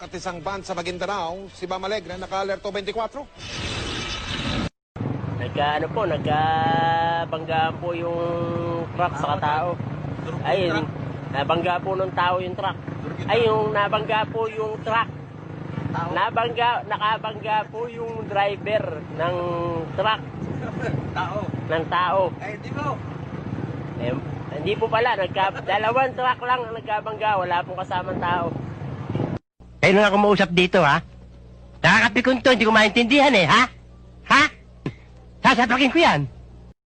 at isang van sa Maguindanao, si Ma'am Alegre, naka-alerto 24. Nagkabanggaan po yung truck sa tao. Ay, nabangga po ng tao yung truck. Ay, yung nabangga po yung truck. Nakabangga po yung driver ng truck. Ng tao. Ay, di mo. Hindi po pala, dalawang truck lang ang nagkabangga, wala pong kasamang tao. Kayo nga kumausap dito, ha? Nakakapikon to, hindi ko maintindihan, ha? Ha? Sasapakin ko yan.